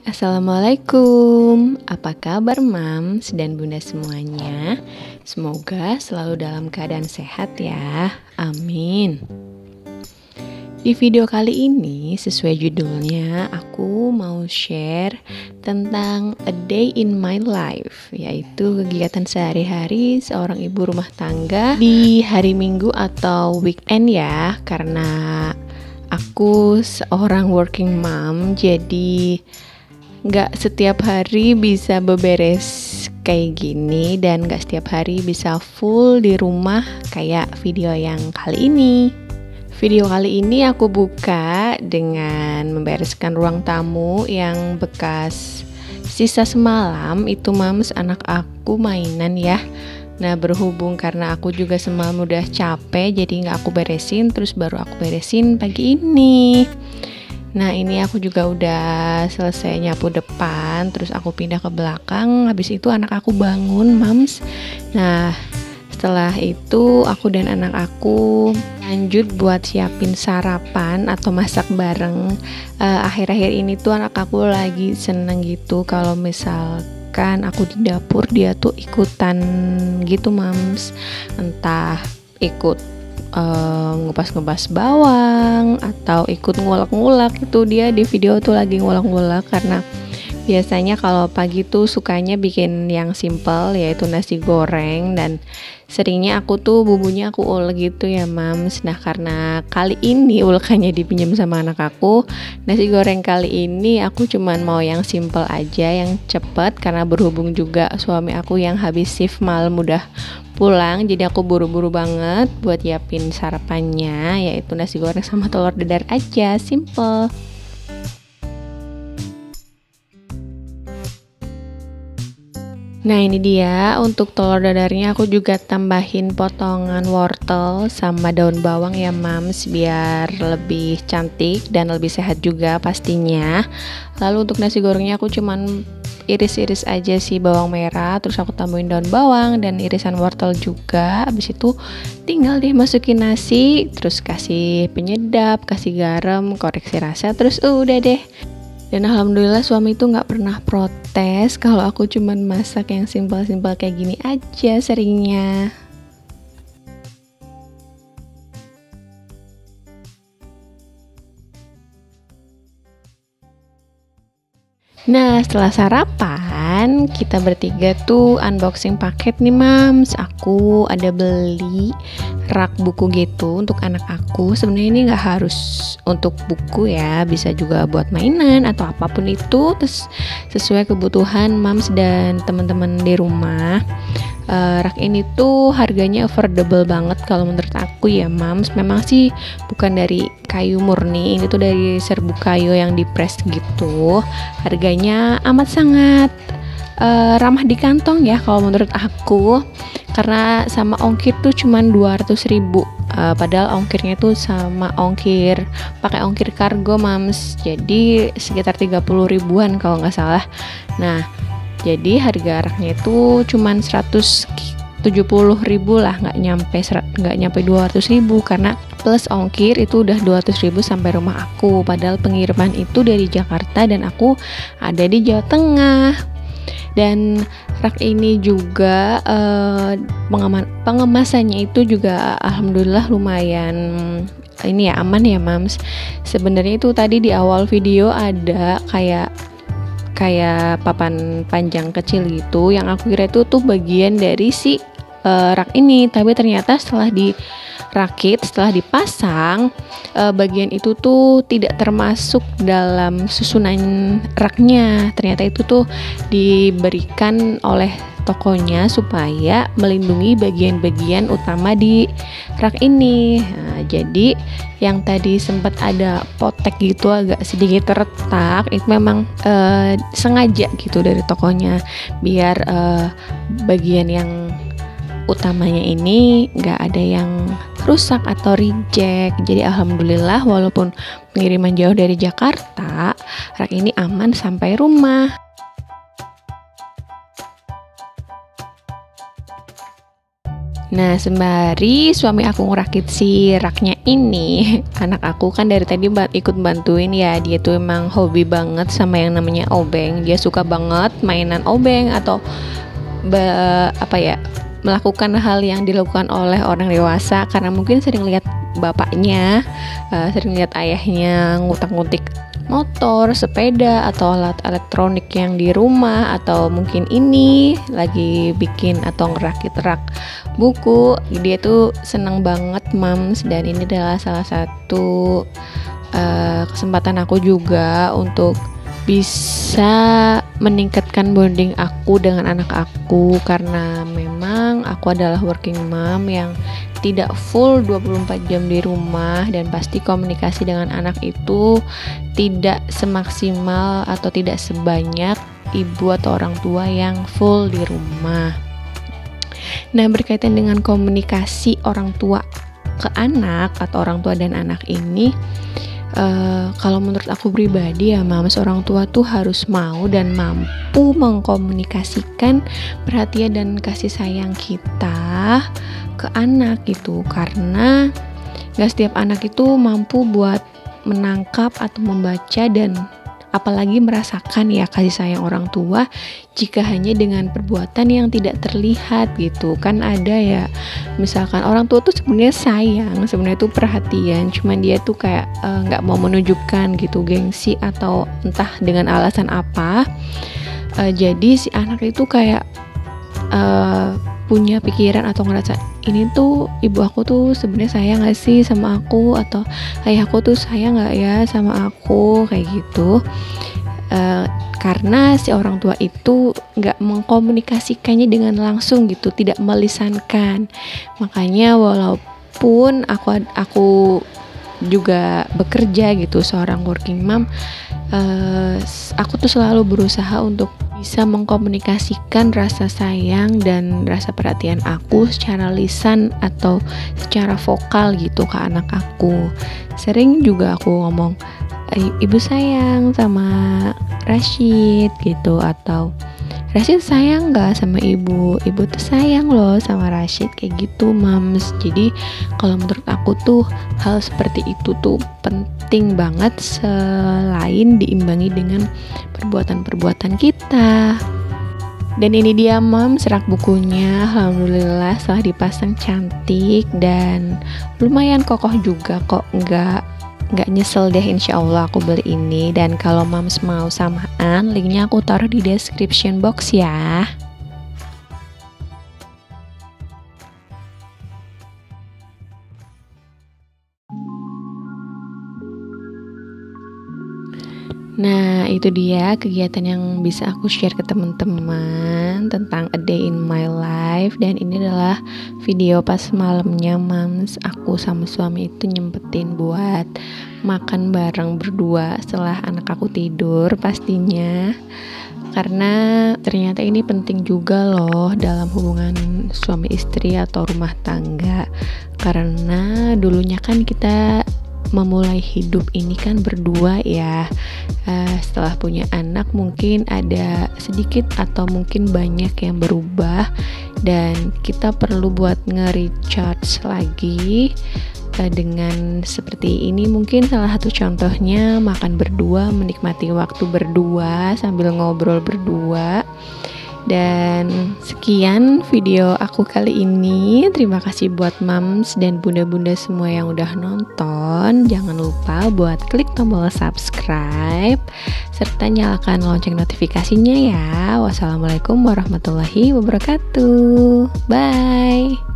Assalamualaikum. Apa kabar Mams dan Bunda semuanya? Semoga selalu dalam keadaan sehat ya. Amin. Di video kali ini, sesuai judulnya, aku mau share tentang a day in my life, yaitu kegiatan sehari-hari seorang ibu rumah tangga di hari Minggu atau weekend ya, karena aku seorang working mom, jadi nggak setiap hari bisa beberes kayak gini dan nggak setiap hari bisa full di rumah kayak video yang kali ini. Video kali ini aku buka dengan membereskan ruang tamu yang bekas sisa semalam itu Mams anak aku mainan ya. Nah berhubung karena aku juga semalam udah capek jadi nggak aku beresin, terus baru aku beresin pagi ini. Nah ini aku juga udah selesai nyapu depan, terus aku pindah ke belakang. Habis itu anak aku bangun Mams. Nah setelah itu aku dan anak aku lanjut buat siapin sarapan atau masak bareng. Akhir-akhir ini tuh anak aku lagi seneng gitu kalau misalkan aku di dapur dia tuh ikutan gitu Mams, entah ikut ngupas-ngupas bawang atau ikut ngulek-ngulek. Itu dia di video tuh lagi ngulek-ngulek karena biasanya kalau pagi tuh sukanya bikin yang simple yaitu nasi goreng, dan seringnya aku tuh bumbunya aku ulek gitu ya Mams. Nah karena kali ini ulekannya dipinjam sama anak aku, nasi goreng kali ini aku cuman mau yang simple aja, yang cepet, karena berhubung juga suami aku yang habis shift malam udah pulang, jadi aku buru-buru banget buat nyiapin sarapannya, yaitu nasi goreng sama telur dadar aja, simple. Nah ini dia, untuk telur dadarnya aku juga tambahin potongan wortel sama daun bawang ya Mams, biar lebih cantik dan lebih sehat juga pastinya. Lalu untuk nasi gorengnya aku cuman iris-iris aja sih bawang merah, terus aku tambahin daun bawang dan irisan wortel juga. Habis itu tinggal deh masukin nasi, terus kasih penyedap, kasih garam, koreksi rasa, terus udah deh. Dan alhamdulillah suami itu gak pernah protes kalau aku cuman masak yang simpel-simpel kayak gini aja seringnya. Nah setelah sarapan kita bertiga tuh unboxing paket nih Mams. Aku ada beli rak buku gitu untuk anak aku. Sebenarnya ini nggak harus untuk buku ya, bisa juga buat mainan atau apapun itu, terus sesuai kebutuhan Mams dan teman-teman di rumah. Rak ini tuh harganya affordable banget kalau menurut aku ya Mams. Memang sih bukan dari kayu murni, ini tuh dari serbuk kayu yang di-press gitu. Harganya amat sangat ramah di kantong ya kalau menurut aku, karena sama ongkir tuh cuman 200.000. Padahal ongkirnya tuh sama ongkir pakai ongkir kargo Mams, jadi sekitar 30.000-an kalau nggak salah. Nah jadi harga raknya itu cuman 170.000 lah, nggak nyampe 200.000, karena plus ongkir itu udah 200.000 sampai rumah aku. Padahal pengiriman itu dari Jakarta dan aku ada di Jawa Tengah. Dan rak ini juga pengemasannya itu juga alhamdulillah lumayan ini ya, aman ya Mams. Sebenarnya itu tadi di awal video ada kayak papan panjang kecil gitu, yang aku kira itu tuh bagian dari si rak ini, tapi ternyata setelah dirakit, setelah dipasang, bagian itu tuh tidak termasuk dalam susunan raknya. Ternyata itu tuh diberikan oleh tokonya supaya melindungi bagian-bagian utama di rak ini. Nah, jadi yang tadi sempat ada potek gitu agak sedikit retak, itu memang sengaja gitu dari tokonya biar bagian yang utamanya ini nggak ada yang rusak atau reject. Jadi alhamdulillah walaupun pengiriman jauh dari Jakarta, rak ini aman sampai rumah. Nah, sembari suami aku ngerakit si raknya ini, anak aku kan dari tadi ikut bantuin ya. Dia tuh emang hobi banget sama yang namanya obeng. Dia suka banget mainan obeng atau melakukan hal yang dilakukan oleh orang dewasa, karena mungkin sering lihat bapaknya, sering lihat ayahnya ngutak-ngutik motor, sepeda, atau alat elektronik yang di rumah, atau mungkin ini lagi bikin atau ngerakit rak buku. Dia tuh seneng banget Mams, dan ini adalah salah satu kesempatan aku juga untuk bisa meningkatkan bonding aku dengan anak aku, karena memang aku adalah working mom yang tidak full 24 jam di rumah, dan pasti komunikasi dengan anak itu tidak semaksimal atau tidak sebanyak ibu atau orang tua yang full di rumah. Nah, berkaitan dengan komunikasi orang tua ke anak atau orang tua dan anak ini, kalau menurut aku pribadi ya Mams, orang tua tuh harus mau dan mampu mengkomunikasikan perhatian dan kasih sayang kita ke anak gitu, karena gak setiap anak itu mampu buat menangkap atau membaca dan apalagi merasakan ya kasih sayang orang tua jika hanya dengan perbuatan yang tidak terlihat gitu. Kan ada ya, misalkan orang tua tuh sebenarnya sayang, sebenarnya tuh perhatian, cuman dia tuh kayak nggak mau menunjukkan gitu, gengsi atau entah dengan alasan apa. Jadi si anak itu kayak punya pikiran atau ngerasa ini tuh ibu aku tuh sebenarnya sayang gak sih sama aku, atau ayah aku tuh sayang gak ya sama aku, kayak gitu. Karena si orang tua itu gak mengkomunikasikannya dengan langsung gitu, tidak melisankan. Makanya walaupun aku juga bekerja gitu, seorang working mom, aku tuh selalu berusaha untuk bisa mengkomunikasikan rasa sayang dan rasa perhatian aku secara lisan atau secara vokal gitu ke anak aku. Sering juga aku ngomong, ibu sayang sama Rashid gitu, atau Rashid sayang gak sama ibu? Ibu tuh sayang loh sama Rashid, kayak gitu Mams. Jadi kalau menurut aku tuh hal seperti itu tuh penting banget, selain diimbangi dengan perbuatan-perbuatan kita. Dan ini dia Mams, rak bukunya. Alhamdulillah setelah dipasang cantik dan lumayan kokoh juga kok, nggak nyesel deh, insya Allah aku beli ini. Dan kalau Mams mau samaan, linknya aku taruh di description box ya. Nah, itu dia kegiatan yang bisa aku share ke teman-teman tentang a day in my life. Dan ini adalah video pas malamnya Mams, aku sama suami itu nyempetin buat makan bareng berdua setelah anak aku tidur pastinya. Karena ternyata ini penting juga loh dalam hubungan suami istri atau rumah tangga. Karena dulunya kan kita memulai hidup ini kan berdua ya. Setelah punya anak mungkin ada sedikit atau mungkin banyak yang berubah, dan kita perlu buat nge-recharge lagi dengan seperti ini. Mungkin salah satu contohnya makan berdua, menikmati waktu berdua sambil ngobrol berdua. Dan sekian video aku kali ini. Terima kasih buat Mams dan bunda-bunda semua yang udah nonton. Jangan lupa buat klik tombol subscribe serta nyalakan lonceng notifikasinya ya. Wassalamualaikum warahmatullahi wabarakatuh. Bye.